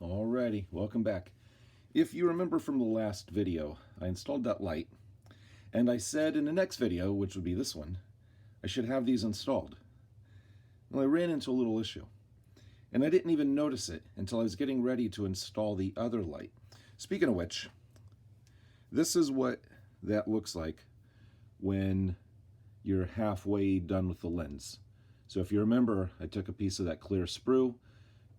Alrighty, welcome back. If you remember from the last video, I installed that light, and I said in the next video, which would be this one, I should have these installed. Well, I ran into a little issue, and I didn't even notice it until I was getting ready to install the other light. Speaking of which, this is what that looks like when you're halfway done with the lens. So if you remember, I took a piece of that clear sprue,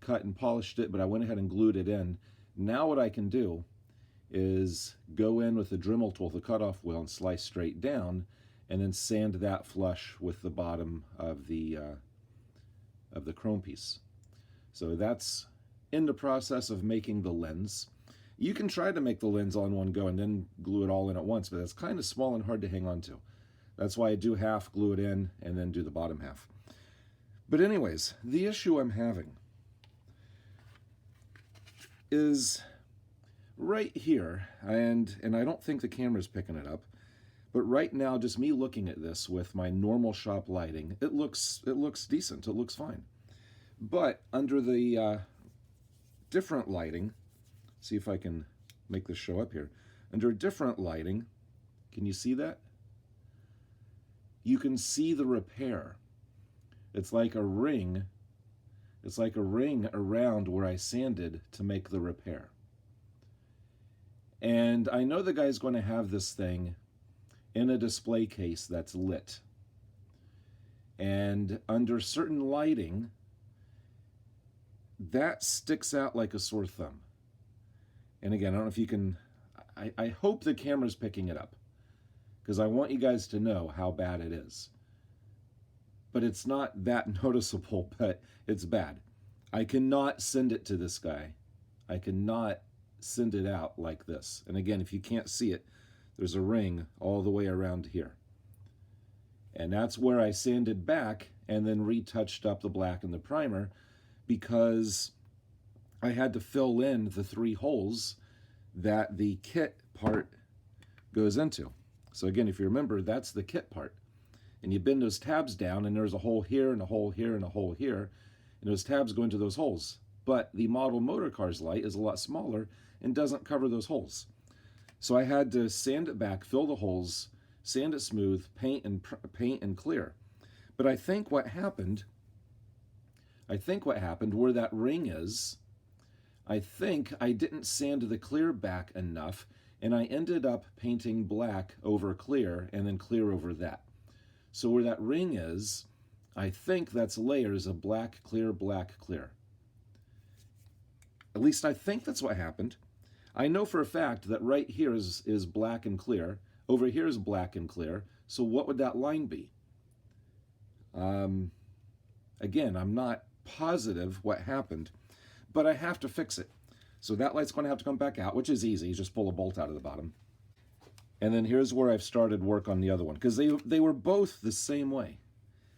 cut and polished it, but I went ahead and glued it in. Now what I can do is go in with the Dremel tool, the cutoff wheel, and slice straight down, and then sand that flush with the bottom of the chrome piece. So that's in the process of making the lens. You can try to make the lens all in one go and then glue it all in at once, but it's kind of small and hard to hang on to. That's why I do half, glue it in, and then do the bottom half. But anyways, the issue I'm having is right here, and I don't think the camera's picking it up, but right now, just me looking at this with my normal shop lighting, it looks decent, it looks fine. But under the different lighting, see if I can make this show up here. Under different lighting, can you see that? You can see the repair. It's like a ring. It's like a ring around where I sanded to make the repair. And I know the guy's going to have this thing in a display case that's lit. And under certain lighting, that sticks out like a sore thumb. And again, I don't know if you can, I hope the camera's picking it up, because I want you guys to know how bad it is. But it's not that noticeable, but it's bad. I cannot send it to this guy. I cannot send it out like this. And again, if you can't see it, there's a ring all the way around here. And that's where I sanded back and then retouched up the black and the primer, because I had to fill in the 3 holes that the kit part goes into. So again, if you remember, that's the kit part. And you bend those tabs down, and there's a hole here, and a hole here, and a hole here, and those tabs go into those holes. But the model Motorcars light is a lot smaller and doesn't cover those holes. So I had to sand it back, fill the holes, sand it smooth, paint and clear. But I think what happened where that ring is, I think I didn't sand the clear back enough, and I ended up painting black over clear and then clear over that. So where that ring is, I think that's layers of black, clear, black, clear. At least I think that's what happened. I know for a fact that right here is black and clear. Over here is black and clear. So what would that line be? Again, I'm not positive what happened, but I have to fix it. So that light's going to have to come back out, which is easy. You just pull a bolt out of the bottom. And then here's where I've started work on the other one, because they were both the same way.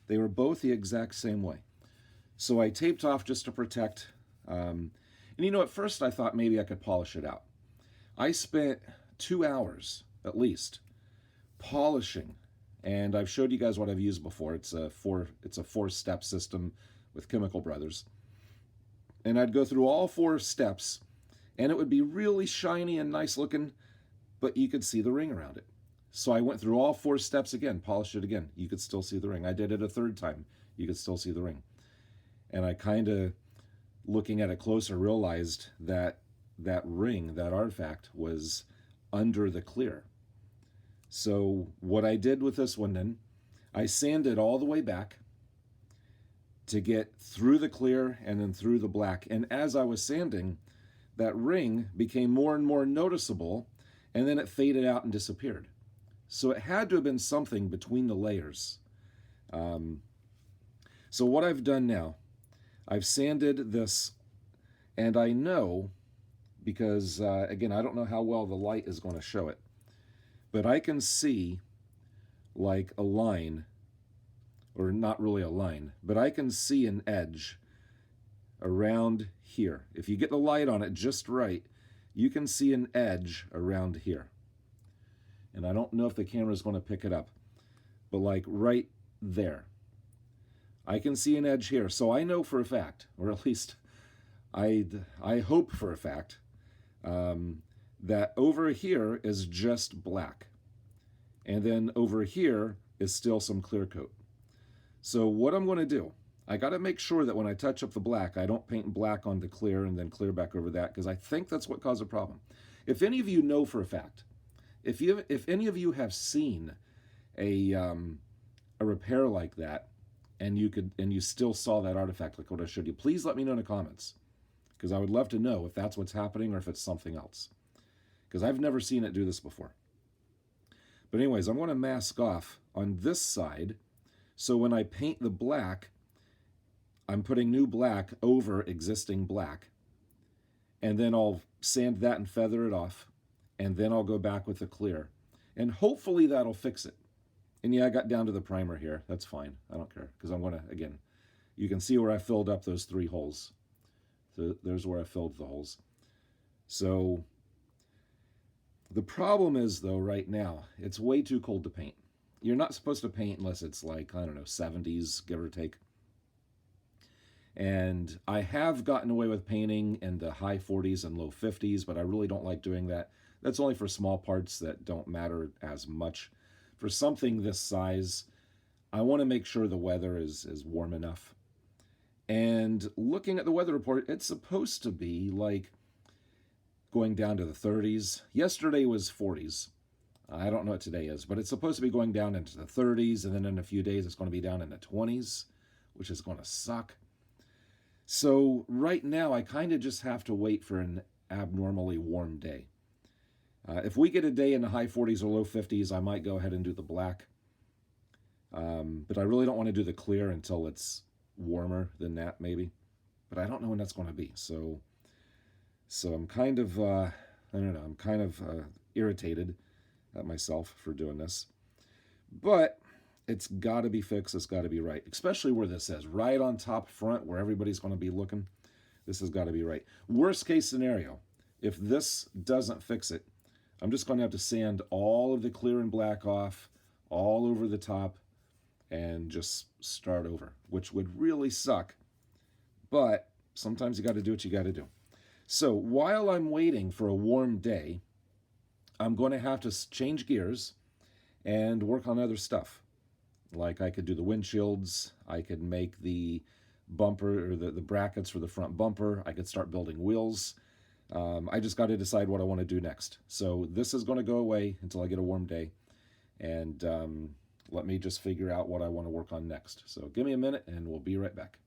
They were both the exact same way. So I taped off just to protect. And you know, at first I thought maybe I could polish it out. I spent 2 hours at least polishing, and I've showed you guys what I've used before. It's a 4-step system with Chemical Brothers. And I'd go through all 4 steps, and it would be really shiny and nice looking, but you could see the ring around it. So I went through all 4 steps again, polished it again. You could still see the ring. I did it a 3rd time. You could still see the ring. And I kind of, looking at it closer, realized that that ring, that artifact, was under the clear. So what I did with this one then, I sanded all the way back to get through the clear and then through the black. And as I was sanding, that ring became more and more noticeable, and then it faded out and disappeared. So it had to have been something between the layers. So what I've done now, I've sanded this, and I know, because again, I don't know how well the light is going to show it, but I can see like a line, or not really a line, but I can see an edge around here. If you get the light on it just right, you can see an edge around here. And I don't know if the camera is going to pick it up, but like right there. I can see an edge here. So I know for a fact, or at least I hope for a fact that over here is just black. And then over here is still some clear coat. So what I'm going to do, I got to make sure that when I touch up the black, I don't paint black on the clear and then clear back over that, because I think that's what caused the problem. If any of you know for a fact, if any of you have seen a repair like that, and you still saw that artifact like what I showed you, please let me know in the comments, because I would love to know if that's what's happening or if it's something else, because I've never seen it do this before. But anyways, I'm going to mask off on this side, so when I paint the black, I'm putting new black over existing black, and then I'll sand that and feather it off, and then I'll go back with the clear, and hopefully that'll fix it. And yeah, I got down to the primer here. That's fine. I don't care, because I'm going to, again, you can see where I filled up those 3 holes. So there's where I filled the holes. So the problem is, though, right now, it's way too cold to paint. You're not supposed to paint unless it's like, I don't know, 70s, give or take. And I have gotten away with painting in the high 40s and low 50s, but I really don't like doing that. That's only for small parts that don't matter as much. For something this size, I want to make sure the weather is warm enough. And looking at the weather report, it's supposed to be like going down to the 30s. Yesterday was 40s. I don't know what today is, but it's supposed to be going down into the 30s, and then in a few days it's going to be down in the 20s, which is going to suck. So right now I kind of just have to wait for an abnormally warm day. If we get a day in the high 40s or low 50s, I might go ahead and do the black. But I really don't want to do the clear until it's warmer than that, maybe. But I don't know when that's going to be. So I'm kind of, I don't know, I'm kind of irritated at myself for doing this. But it's got to be fixed. It's got to be right, especially where this is, right on top front where everybody's going to be looking. This has got to be right. Worst case scenario, if this doesn't fix it, I'm just going to have to sand all of the clear and black off all over the top and just start over, which would really suck. But sometimes you got to do what you got to do. So while I'm waiting for a warm day, I'm going to have to change gears and work on other stuff. Like I could do the windshields, I could make the bumper or the brackets for the front bumper, I could start building wheels. I just got to decide what I want to do next. So this is going to go away until I get a warm day, and let me just figure out what I want to work on next. So give me a minute and we'll be right back.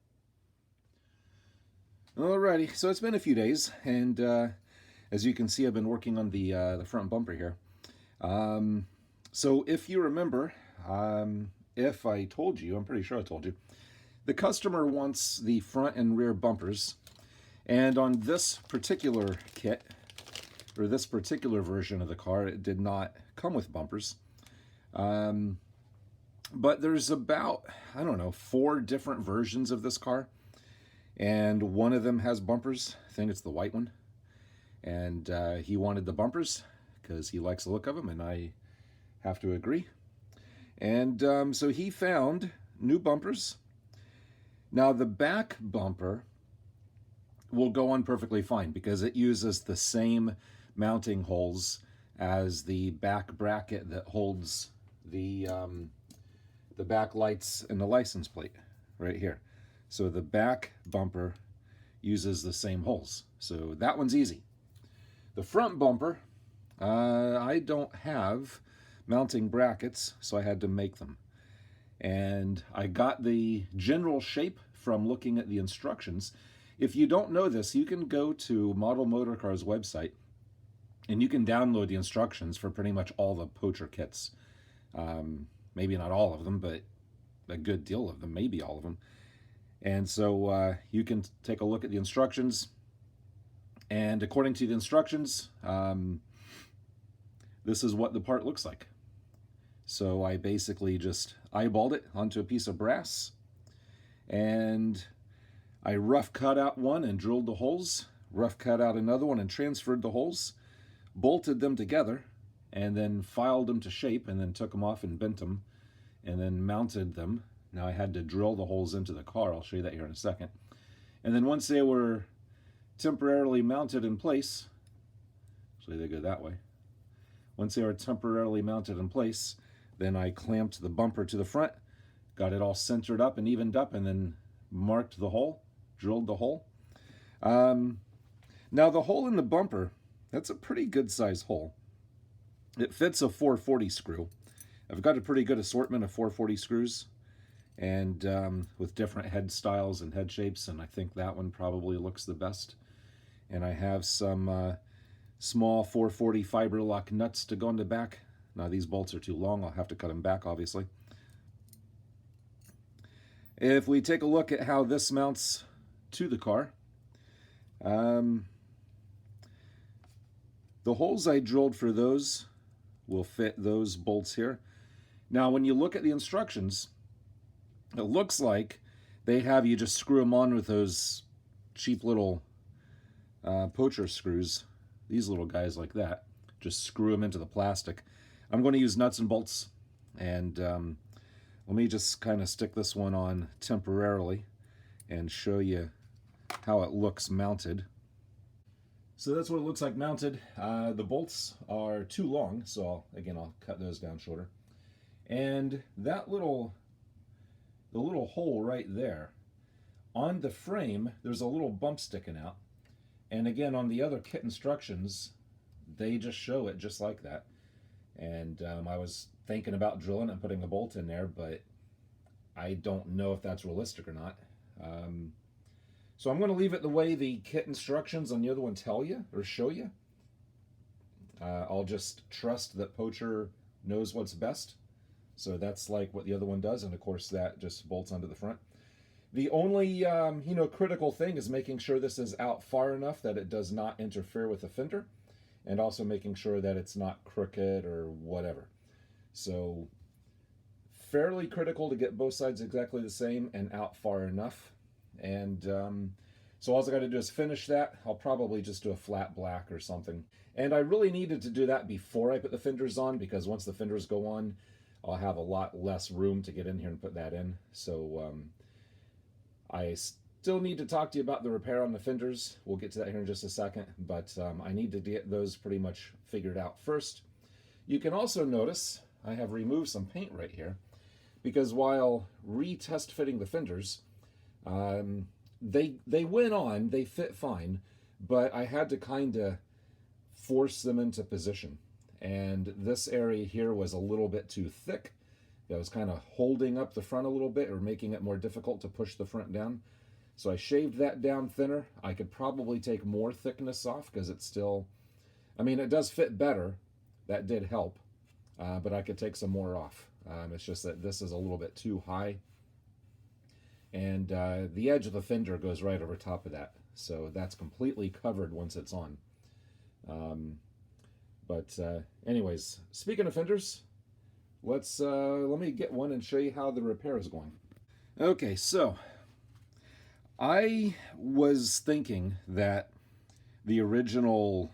Alrighty, so it's been a few days, and as you can see, I've been working on the front bumper here. So if you remember, if I told you, I'm pretty sure I told you, the customer wants the front and rear bumpers. And on this particular kit, or this particular version of the car, it did not come with bumpers. But there's about, I don't know, 4 different versions of this car. And one of them has bumpers. I think it's the white one. And he wanted the bumpers because he likes the look of them, and I have to agree. And so he found new bumpers. Now the back bumper will go on perfectly fine because it uses the same mounting holes as the back bracket that holds the back lights and the license plate right here. So the back bumper uses the same holes. So that one's easy. The front bumper, I don't have mounting brackets, so I had to make them. And I got the general shape from looking at the instructions. If you don't know this, you can go to Model Motorcars website and you can download the instructions for pretty much all the Pocher kits. Maybe not all of them, but a good deal of them, maybe all of them. And so you can take a look at the instructions. And according to the instructions, this is what the part looks like. So I basically just eyeballed it onto a piece of brass, and I rough cut out one and drilled the holes, rough cut out another one and transferred the holes, bolted them together, and then filed them to shape, and then took them off and bent them, and then mounted them. Now I had to drill the holes into the car. I'll show you that here in a second. And then once they were temporarily mounted in place, actually they go that way. Once they are temporarily mounted in place, then I clamped the bumper to the front, got it all centered up and evened up, and then marked the hole, drilled the hole. Now the hole in the bumper, that's a pretty good size hole. It fits a 440 screw. I've got a pretty good assortment of 440 screws, and with different head styles and head shapes, and I think that one probably looks the best. And I have some small 440 fiber lock nuts to go in the back. Now these bolts are too long, I'll have to cut them back obviously. If we take a look at how this mounts to the car, the holes I drilled for those will fit those bolts here. Now when you look at the instructions, it looks like they have you just screw them on with those cheap little Pocher screws, these little guys like that. Just screw them into the plastic. I'm going to use nuts and bolts, and let me just kind of stick this one on temporarily and show you how it looks mounted. So that's what it looks like mounted. The bolts are too long, so I'll cut those down shorter. And that the little hole right there, on the frame, there's a little bump sticking out. And again, on the other kit instructions, they just show it just like that. And I was thinking about drilling and putting a bolt in there, but I don't know if that's realistic or not. So I'm going to leave it the way the kit instructions on the other one tell you or show you. I'll just trust that Pocher knows what's best. So that's like what the other one does, and of course that just bolts onto the front. The only critical thing is making sure this is out far enough that it does not interfere with the fender, and also making sure that it's not crooked or whatever. So fairly critical to get both sides exactly the same and out far enough. And so all I got to do is finish that. I'll probably just do a flat black or something. And I really needed to do that before I put the fenders on, because once the fenders go on, I'll have a lot less room to get in here and put that in. So I still need to talk to you about the repair on the fenders. We'll get to that here in just a second, but I need to get those pretty much figured out first. You can also notice I have removed some paint right here, because while retest fitting the fenders, they went on, they fit fine, but I had to kind of force them into position. And this area here was a little bit too thick. That was kind of holding up the front a little bit, or making it more difficult to push the front down. So I shaved that down thinner. I could probably take more thickness off, because it's still, I mean, it does fit better. That did help, but I could take some more off. It's just that this is a little bit too high. And the edge of the fender goes right over top of that. So that's completely covered once it's on. Anyways, speaking of fenders, let me get one and show you how the repair is going. Okay, so I was thinking that the original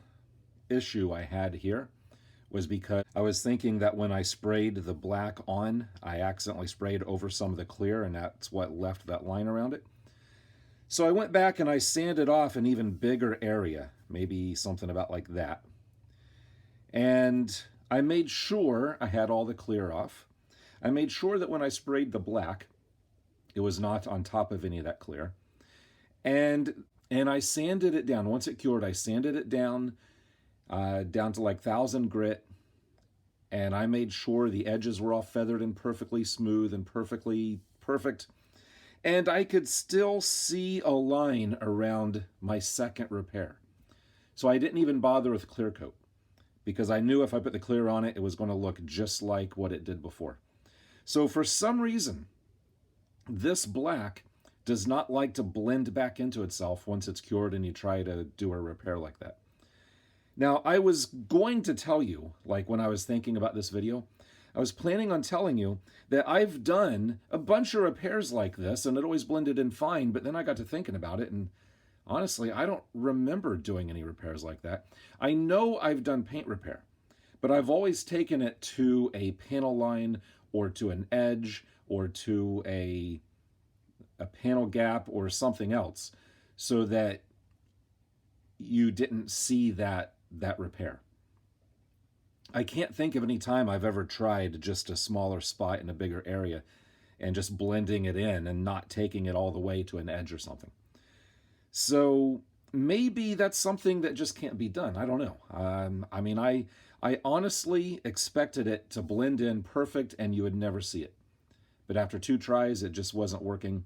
issue I had here was because I was thinking that when I sprayed the black on, I accidentally sprayed over some of the clear, and that's what left that line around it. So I went back and I sanded off an even bigger area, maybe something about like that. And I made sure I had all the clear off. I made sure that when I sprayed the black, it was not on top of any of that clear. And I sanded it down. Once it cured, I sanded it down to like 1000 grit, and I made sure the edges were all feathered and perfectly smooth and perfectly perfect. And I could still see a line around my second repair. So I didn't even bother with clear coat, because I knew if I put the clear on it, it was going to look just like what it did before. So for some reason, this black does not like to blend back into itself once it's cured and you try to do a repair like that. Now, I was going to tell you, like when I was thinking about this video, I was planning on telling you that I've done a bunch of repairs like this and it always blended in fine, but then I got to thinking about it, and honestly, I don't remember doing any repairs like that. I know I've done paint repair, but I've always taken it to a panel line or to an edge or to a panel gap or something else, so that you didn't see that repair. I can't think of any time I've ever tried just a smaller spot in a bigger area and just blending it in and not taking it all the way to an edge or something. So maybe that's something that just can't be done. I don't know. I mean, I honestly expected it to blend in perfect and you would never see it. But after 2 tries, it just wasn't working.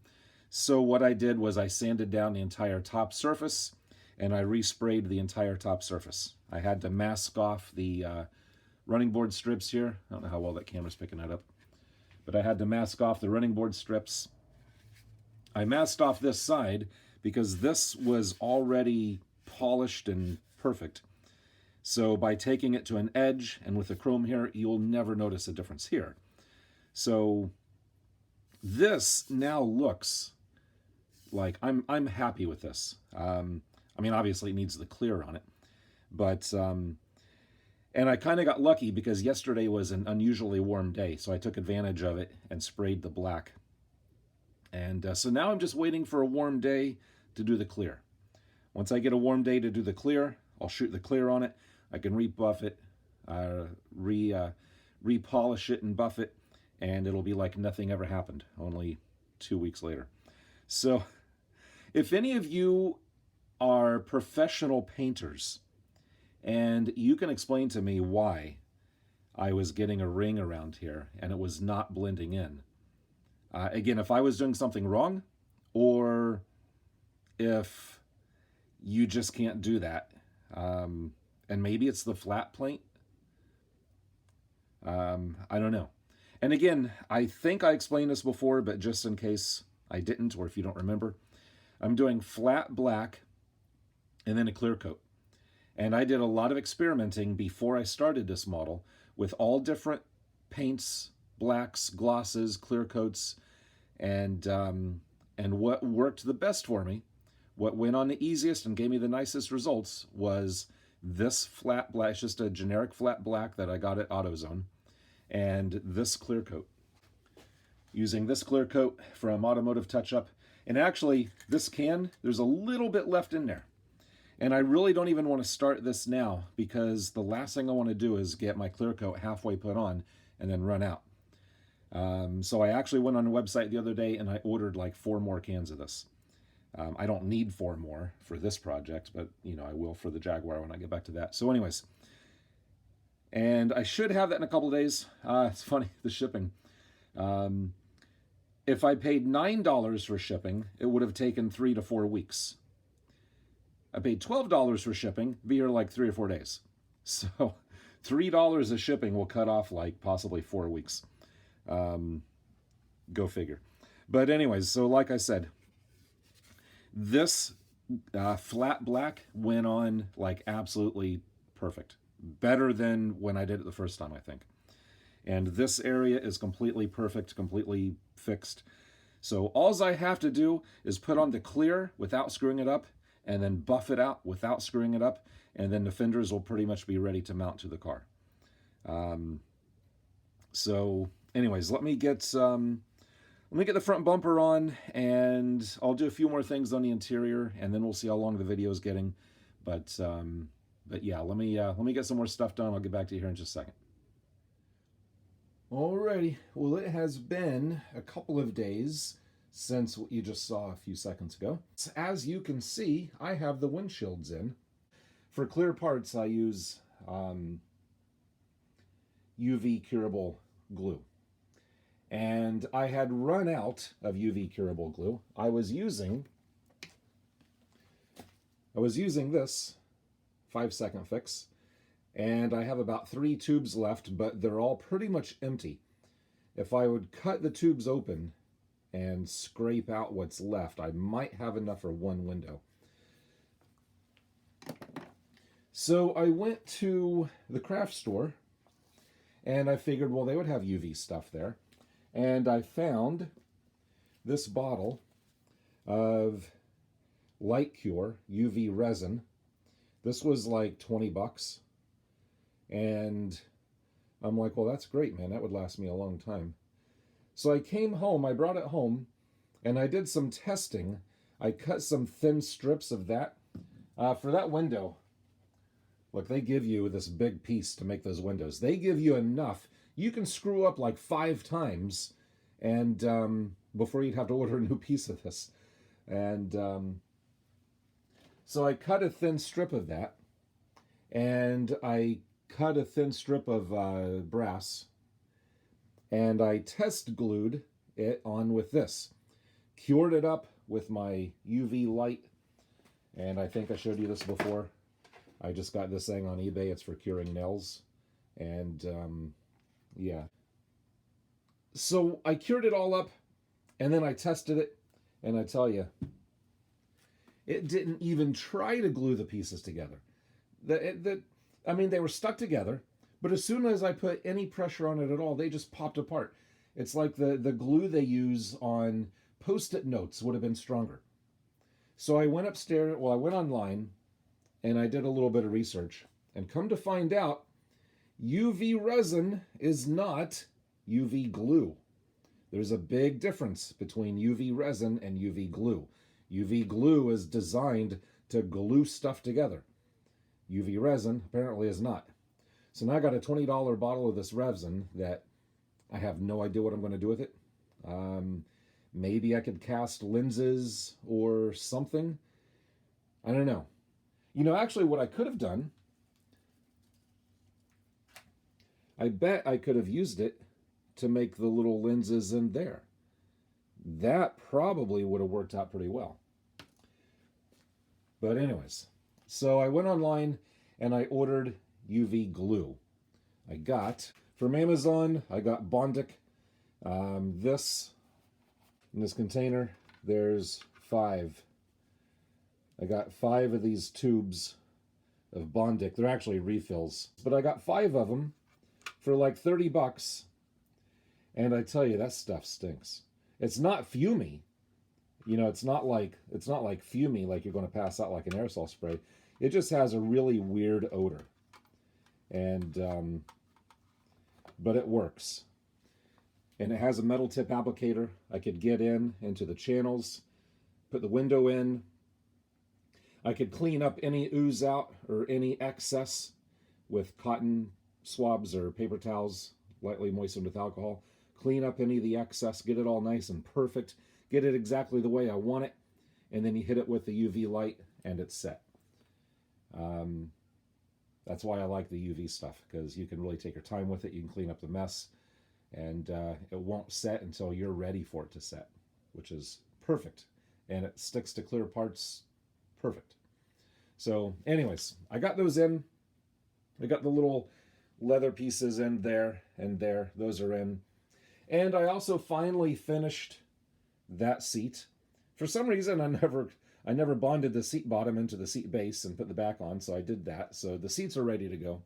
So what I did was I sanded down the entire top surface and I resprayed the entire top surface. I had to mask off the running board strips here. I don't know how well that camera's picking that up. But I had to mask off the running board strips. I masked off this side because this was already polished and perfect. So by taking it to an edge and with the chrome here, you'll never notice a difference here. So this now looks like I'm happy with this. I mean, obviously it needs the clear on it, but and I kind of got lucky because yesterday was an unusually warm day, so I took advantage of it and sprayed the black. And so now I'm just waiting for a warm day to do the clear. Once I get a warm day to do the clear, I'll shoot the clear on it. I can rebuff it, repolish it and buff it, and it'll be like nothing ever happened, only 2 weeks later. So if any of you are professional painters and you can explain to me why I was getting a ring around here and it was not blending in. Again, if I was doing something wrong or if you just can't do that, and maybe it's the flat plate. I don't know. And again, I think I explained this before, but just in case I didn't, or if you don't remember, I'm doing flat black and then a clear coat. And I did a lot of experimenting before I started this model with all different paints, blacks, glosses, clear coats, and what worked the best for me, what went on the easiest and gave me the nicest results was this flat black. It's just a generic flat black that I got at AutoZone, and this clear coat. Using this clear coat from Automotive Touch-Up, and actually this can, there's a little bit left in there. And I really don't even want to start this now because the last thing I want to do is get my clear coat halfway put on and then run out. So I actually went on the website the other day and I ordered like 4 more cans of this. I don't need 4 more for this project, but you know, I will for the Jaguar when I get back to that. So anyways, and I should have that in a couple of days. It's funny, the shipping. If I paid $9 for shipping, it would have taken 3 to 4 weeks. I paid $12 for shipping, be here like 3 or 4 days. So $3 of shipping will cut off like possibly 4 weeks. Go figure. But anyways, so like I said, this flat black went on like absolutely perfect. Better than when I did it the first time, I think. And this area is completely perfect, completely fixed. So all I have to do is put on the clear without screwing it up, and then buff it out without screwing it up, and then the fenders will pretty much be ready to mount to the car. So anyways, let me get the front bumper on, and I'll do a few more things on the interior, and then we'll see how long the video is getting. But yeah, let me get some more stuff done. I'll get back to you here in just a second. Alrighty, well, it has been a couple of days since what you just saw a few seconds ago. As you can see, I have the windshields in. For clear parts, I use UV curable glue. And I had run out of UV curable glue. I was using this 5-second fix, and I have about 3 tubes left, but they're all pretty much empty. If I would cut the tubes open and scrape out what's left, I might have enough for 1 window. So I went to the craft store, and I figured, well, they would have UV stuff there. And I found this bottle of Light Cure UV resin. This was like 20 bucks. And I'm like, well, that's great, man. That would last me a long time. So I came home, I brought it home, and I did some testing. I cut some thin strips of that For that window, look, they give you this big piece to make those windows. They give you enough. You can screw up like 5 times and before you'd have to order a new piece of this. And so I cut a thin strip of that, and I cut a thin strip of brass, and I test glued it on with this. Cured it up with my UV light, and I think I showed you this before. I just got this thing on eBay. It's for curing nails, and yeah. So I cured it all up, and then I tested it, and I tell you, it didn't even try to glue the pieces together. I mean, they were stuck together, but as soon as I put any pressure on it at all, they just popped apart. It's like the glue they use on Post-it notes would have been stronger. So I went upstairs, well, I went online, and I did a little bit of research, and come to find out, UV resin is not UV glue. There's a big difference between UV resin and UV glue. UV glue is designed to glue stuff together. UV resin apparently is not. So now I got a $20 bottle of this resin that I have no idea what I'm going to do with it. Maybe I could cast lenses or something. I don't know. You know, actually what I could have done, I bet I could have used it to make the little lenses in there. That probably would have worked out pretty well. But anyways, so I went online and I ordered UV glue. I got, from Amazon, I got Bondic. This, in this container, there's 5. I got 5 of these tubes of Bondic. They're actually refills. But I got 5 of them for like 30 bucks. And I tell you, that stuff stinks. It's not fumey. You know, it's not like fumey, like you're going to pass out like an aerosol spray. It just has a really weird odor. And but it works. And it has a metal tip applicator. I could get into the channels, put the window in. I could clean up any ooze out or any excess with cotton swabs or paper towels lightly moistened with alcohol. Clean up any of the excess, get it all nice and perfect, get it exactly the way I want it, and then you hit it with the UV light and it's set. That's why I like the UV stuff, because you can really take your time with it. You can clean up the mess, and it won't set until you're ready for it to set, which is perfect. And it sticks to clear parts perfect. So anyways, I got those in. I got the little leather pieces in there and there. Those are in. And I also finally finished that seat. For some reason, I never bonded the seat bottom into the seat base and put the back on, so I did that. So the seats are ready to go.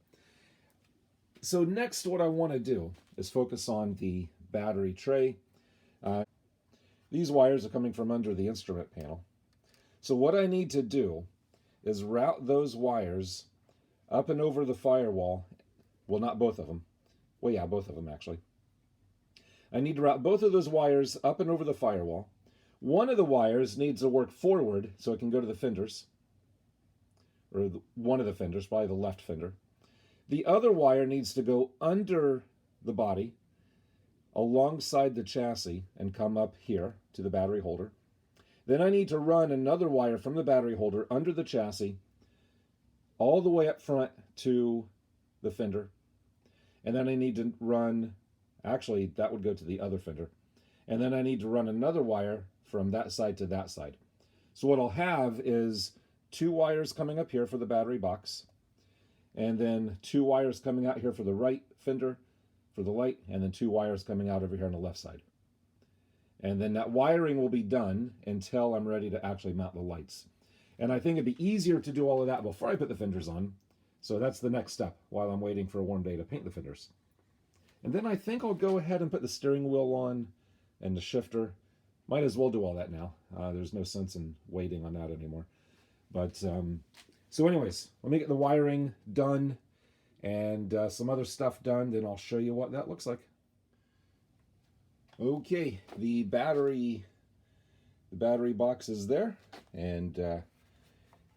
So next, what I want to do is focus on the battery tray. These wires are coming from under the instrument panel. So what I need to do is route those wires up and over the firewall. Well, not both of them. Well, yeah, both of them actually. I need to route both of those wires up and over the firewall. One of the wires needs to work forward so it can go to the fenders, or one of the fenders, probably the left fender. The other wire needs to go under the body, alongside the chassis, and come up here to the battery holder. Then I need to run another wire from the battery holder under the chassis, all the way up front to the fender. And then I need to run, actually, that would go to the other fender. And then I need to run another wire from that side to that side. So what I'll have is 2 wires coming up here for the battery box, and then 2 wires coming out here for the right fender for the light, and then 2 wires coming out over here on the left side. And then that wiring will be done until I'm ready to actually mount the lights. And I think it'd be easier to do all of that before I put the fenders on. So that's the next step while I'm waiting for a warm day to paint the fenders. And then I think I'll go ahead and put the steering wheel on and the shifter. Might as well do all that now. There's no sense in waiting on that anymore. But so anyways, let me get the wiring done and some other stuff done. Then I'll show you what that looks like. Okay, the battery box is there, and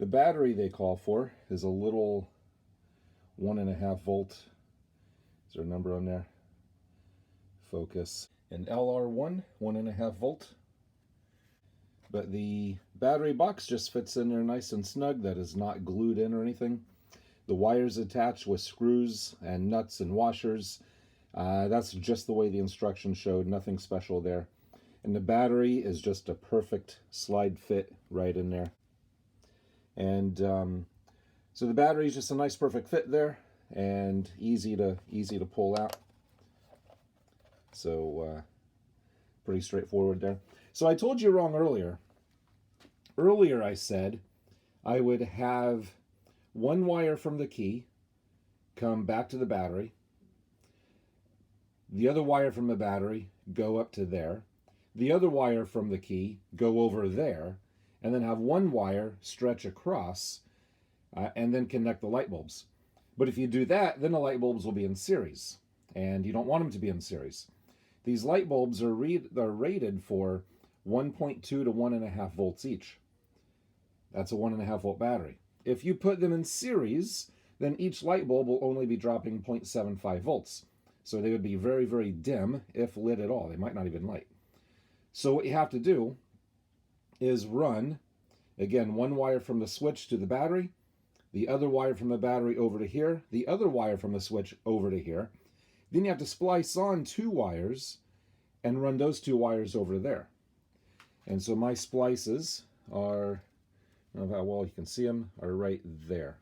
The battery they call for is a little 1.5 volt. Is there a number on there? Focus. An LR1, 1.5 volt. But the battery box just fits in there nice and snug. That is not glued in or anything. The wires attached with screws and nuts and washers. That's just the way the instructions showed, nothing special there. And the battery is just a perfect slide fit right in there. And so the battery is just a nice perfect fit there, and easy to pull out. So pretty straightforward there. So I told you wrong earlier. Earlier I said I would have one wire from the key come back to the battery, the other wire from the battery go up to there, the other wire from the key go over there, and then have one wire stretch across and then connect the light bulbs. But if you do that, then the light bulbs will be in series, and you don't want them to be in series. These light bulbs are rated for 1.2 to 1.5 volts each. That's a 1.5 volt battery. If you put them in series, then each light bulb will only be dropping 0.75 volts. So they would be very, very dim, if lit at all. They might not even light. So what you have to do is run, again, one wire from the switch to the battery, the other wire from the battery over to here, the other wire from the switch over to here. Then you have to splice on 2 wires and run those 2 wires over there. And so my splices are, I don't know how well you can see them, are right there.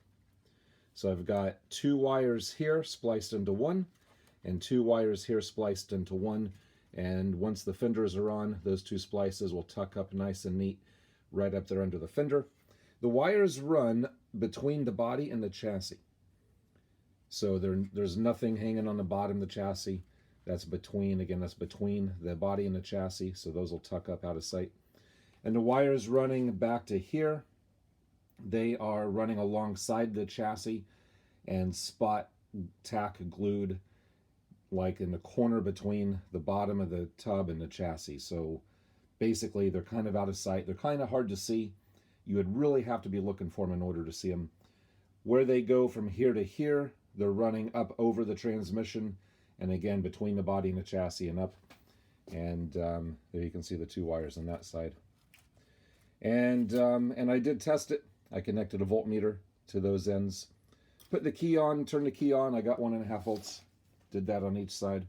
So I've got 2 wires here spliced into one, and 2 wires here spliced into one. And once the fenders are on, those 2 splices will tuck up nice and neat right up there under the fender. The wires run between the body and the chassis. So there's nothing hanging on the bottom of the chassis. That's between, again, that's between the body and the chassis. So those will tuck up out of sight. And the wires running back to here, they are running alongside the chassis and spot tack glued like in the corner between the bottom of the tub and the chassis. So basically they're kind of out of sight. They're kind of hard to see. You would really have to be looking for them in order to see them. Where they go from here to here, they're running up over the transmission, and again between the body and the chassis and up. And there you can see the 2 wires on that side. And I did test it. I connected a voltmeter to those ends. Put the key on, turned the key on. I got 1.5 volts. Did that on each side.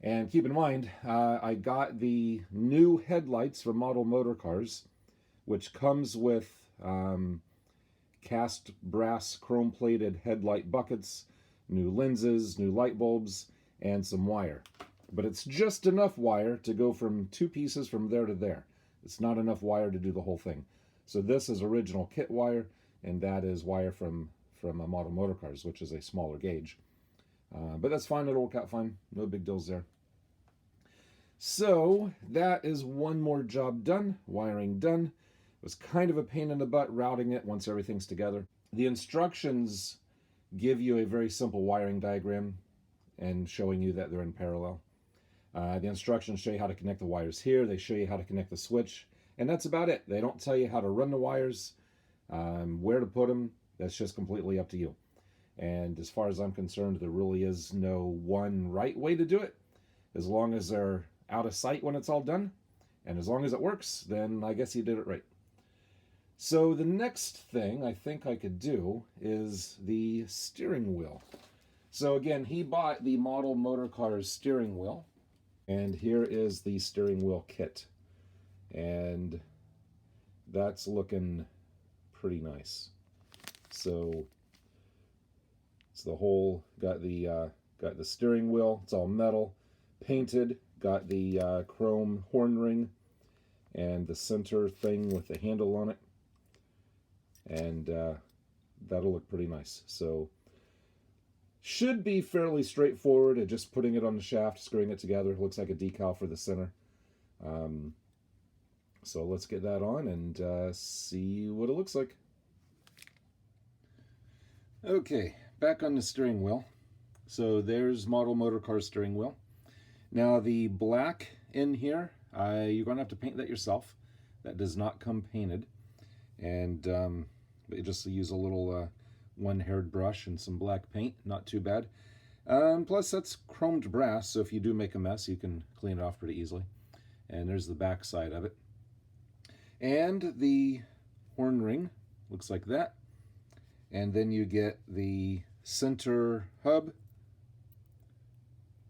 And keep in mind, I got the new headlights from Model Motorcars, which comes with cast brass chrome-plated headlight buckets, new lenses, new light bulbs, and some wire. But it's just enough wire to go from 2 pieces from there to there. It's not enough wire to do the whole thing. So this is original kit wire, and that is wire from Model Motorcars, which is a smaller gauge. But that's fine, it'll work out fine. No big deals there. So that is one more job done, wiring done. It was kind of a pain in the butt routing it once everything's together. The instructions give you a very simple wiring diagram and showing you that they're in parallel. The instructions show you how to connect the wires here. They show you how to connect the switch. And that's about it. They don't tell you how to run the wires, where to put them. That's just completely up to you. And as far as I'm concerned, there really is no one right way to do it. As long as they're out of sight when it's all done, and as long as it works, then I guess you did it right. So the next thing I think I could do is the steering wheel. So again, he bought the Model Motorcars steering wheel, and here is the steering wheel kit. And that's looking pretty nice. So it's the whole, got the steering wheel, it's all metal, painted, got the chrome horn ring and the center thing with the handle on it. And that'll look pretty nice. So should be fairly straightforward at just putting it on the shaft, screwing it together. It looks like a decal for the center. So let's get that on and see what it looks like. Okay, back on the steering wheel. So there's Model Motorcars steering wheel. Now the black in here, you're going to have to paint that yourself. That does not come painted. And but you just use a little one-haired brush and some black paint, not too bad. Plus that's chromed brass, so if you do make a mess, you can clean it off pretty easily. And there's the back side of it. And the horn ring looks like that. And then you get the center hub.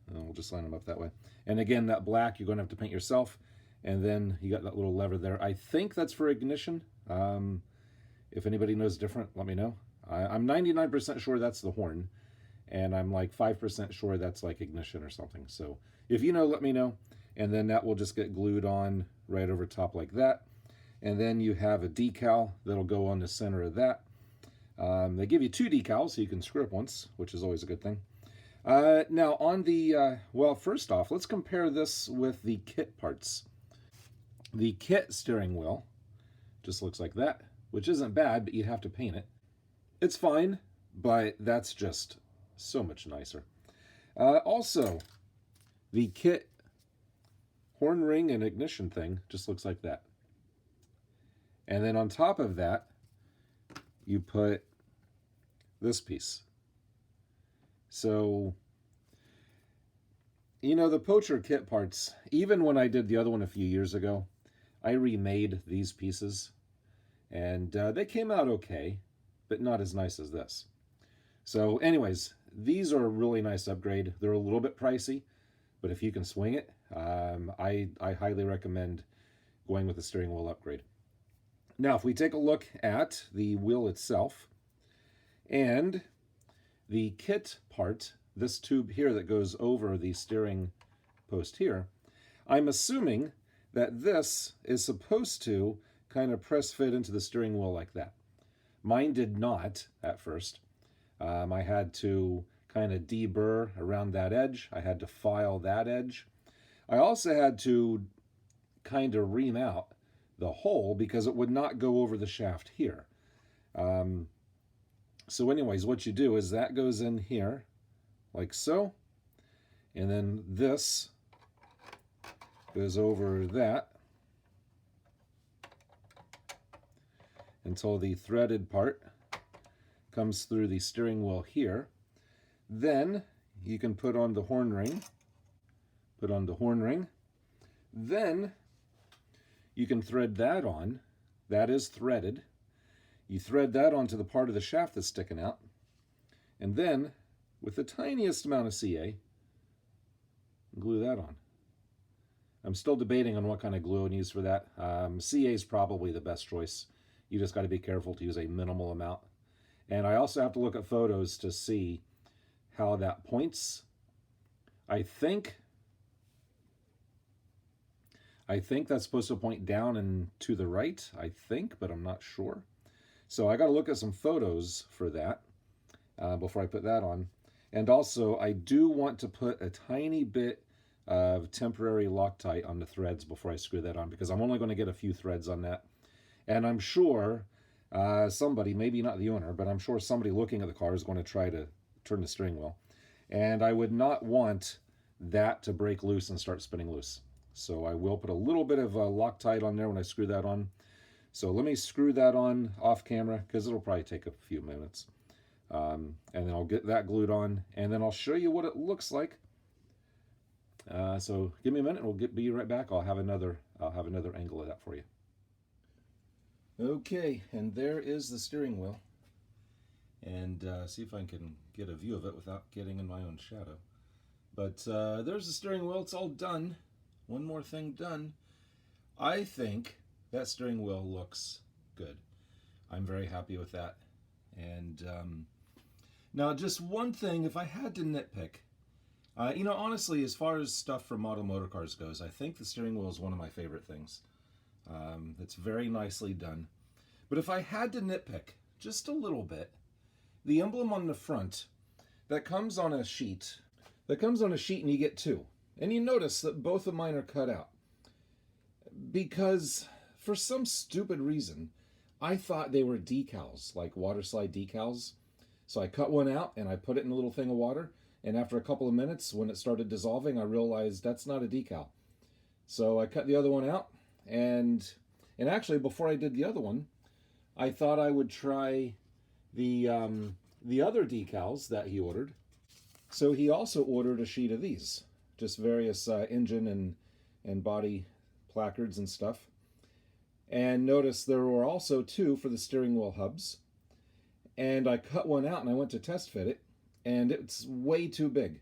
And we'll just line them up that way. And again, that black you're going to have to paint yourself. And then you got that little lever there. I think that's for ignition. If anybody knows different, let me know. I'm 99% sure that's the horn. And I'm like 5% sure that's like ignition or something. So if you know, let me know. And then that will just get glued on right over top like that. And then you have a decal that'll go on the center of that. They give you 2 decals, so you can screw up once, which is always a good thing. Now on the, well, first off, let's compare this with the kit parts. The kit steering wheel just looks like that, which isn't bad, but you'd have to paint it. It's fine, but that's just so much nicer. Also, the kit horn ring and ignition thing just looks like that. And then on top of that, you put this piece. So, you know, the Pocher kit parts, even when I did the other one a few years ago, I remade these pieces, and they came out okay, but not as nice as this. So anyways, these are a really nice upgrade. They're a little bit pricey, but if you can swing it, I highly recommend going with the steering wheel upgrade. Now, if we take a look at the wheel itself and the kit part, this tube here that goes over the steering post here, I'm assuming that this is supposed to kind of press fit into the steering wheel like that. Mine did not at first. I had to kind of deburr around that edge. I had to file that edge. I also had to kind of ream out the hole because it would not go over the shaft here. So anyways, what you do is that goes in here like so, and then this goes over that until the threaded part comes through the steering wheel here. Then you can put on the horn ring, then you can thread that on. That is threaded. You thread that onto the part of the shaft that's sticking out, and then with the tiniest amount of CA, glue that on. I'm still debating on what kind of glue I use for that. CA is probably the best choice. You just got to be careful to use a minimal amount. And I also have to look at photos to see how that points. I think that's supposed to point down and to the right, I think, but I'm not sure. So I got to look at some photos for that before I put that on. And also, I do want to put a tiny bit of temporary Loctite on the threads before I screw that on, because I'm only going to get a few threads on that. And I'm sure somebody, maybe not the owner, but I'm sure somebody looking at the car is going to try to turn the steering wheel. And I would not want that to break loose and start spinning loose. So I will put a little bit of Loctite on there when I screw that on. So let me screw that on off camera, because it'll probably take a few minutes. And then I'll get that glued on, and then I'll show you what it looks like. So give me a minute, and we'll be right back. I'll have another angle of that for you. Okay, and there is the steering wheel. And see if I can get a view of it without getting in my own shadow. But there's the steering wheel. It's all done. One more thing done. I think that steering wheel looks good. I'm very happy with that. And now just one thing, if I had to nitpick, you know, honestly, as far as stuff from model Motorcars goes, I think the steering wheel is one of my favorite things. It's very nicely done. But if I had to nitpick just a little bit, the emblem on the front, that comes on a sheet, and you get 2. And you notice that both of mine are cut out. Because for some stupid reason, I thought they were decals, like water slide decals. So I cut one out and I put it in a little thing of water. And after a couple of minutes, when it started dissolving, I realized that's not a decal. So I cut the other one out. And actually, before I did the other one, I thought I would try the other decals that he ordered. So he also ordered a sheet of these, just various engine and body placards and stuff. And notice there were also 2 for the steering wheel hubs. And I cut one out and I went to test fit it, and it's way too big.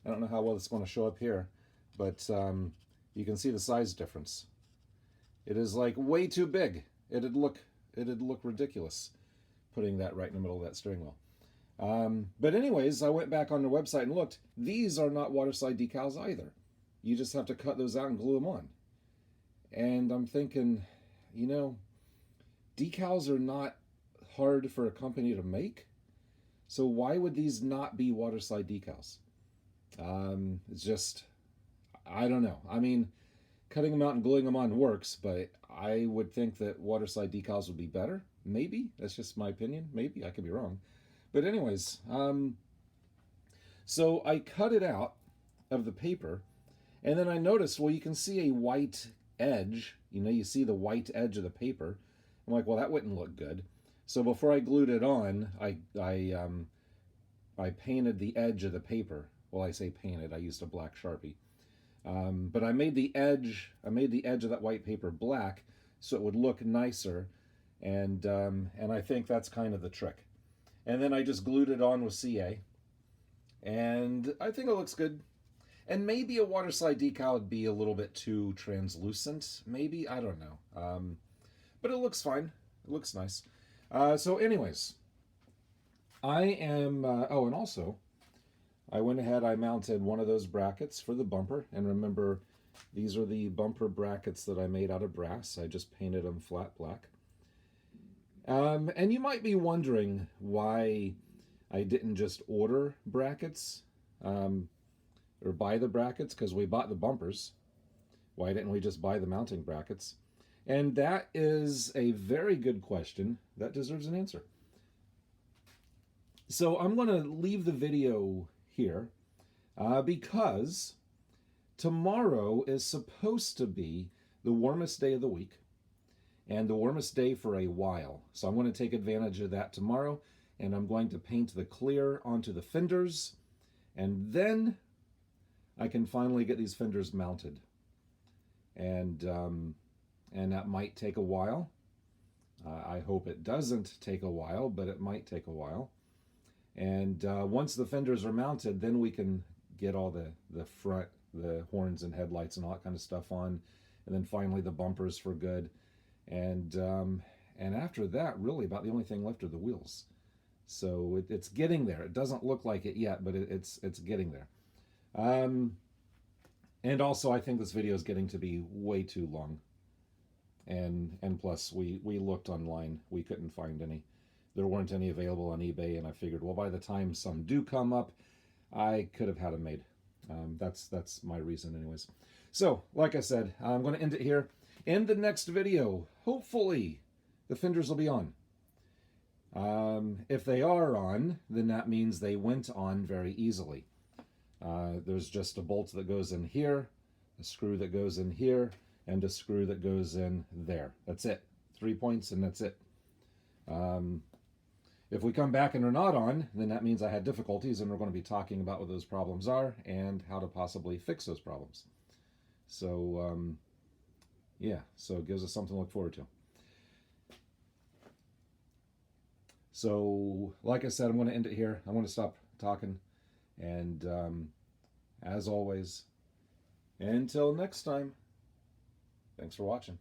I don't know how well it's going to show up here, but you can see the size difference. It is like way too big. It'd look ridiculous putting that right in the middle of that steering wheel. But anyways, I went back on their website and looked. These are not waterslide decals either. You just have to cut those out and glue them on. And I'm thinking, you know, decals are not hard for a company to make. So why would these not be waterslide decals? It's just, I don't know. I mean, cutting them out and gluing them on works, but I would think that waterslide decals would be better. Maybe. That's just my opinion. Maybe. I could be wrong. But anyways, so I cut it out of the paper, and then I noticed, well, you can see a white edge. You know, you see the white edge of the paper. I'm like, well, that wouldn't look good. So before I glued it on, I painted the edge of the paper. Well, I say painted. I used a black Sharpie. But I made the edge of that white paper black so it would look nicer, and I think that's kind of the trick. And then I just glued it on with CA, and I think it looks good. And maybe a waterslide decal would be a little bit too translucent. Maybe, I don't know. But it looks fine. It looks nice. So anyways, I am, oh, and also, I went ahead, I mounted one of those brackets for the bumper. And remember, these are the bumper brackets that I made out of brass. I just painted them flat black. And you might be wondering why I didn't just order brackets, or buy the brackets, because we bought the bumpers. Why didn't we just buy the mounting brackets? And that is a very good question that deserves an answer. So I'm going to leave the video here because tomorrow is supposed to be the warmest day of the week and the warmest day for a while. So I'm going to take advantage of that tomorrow, and I'm going to paint the clear onto the fenders, and then I can finally get these fenders mounted. And that might take a while. I hope it doesn't take a while, but it might take a while. And once the fenders are mounted, then we can get all the front, the horns and headlights and all that kind of stuff on. And then finally the bumpers for good. And after that, really about the only thing left are the wheels. So it's getting there. It doesn't look like it yet, but it's getting there. And also, I think this video is getting to be way too long. And plus, we looked online. We couldn't find any. There weren't any available on eBay, and I figured, well, by the time some do come up, I could have had them made. That's my reason anyways. So, like I said, I'm going to end it here. In the next video, hopefully, the fenders will be on. If they are on, then that means they went on very easily. There's just a bolt that goes in here, a screw that goes in here, and a screw that goes in there. That's it. 3 points, and that's it. If we come back and they're not on, then that means I had difficulties, and we're going to be talking about what those problems are and how to possibly fix those problems. So, yeah, so it gives us something to look forward to. So, like I said, I'm going to end it here. I'm going to stop talking. And as always, until next time, thanks for watching.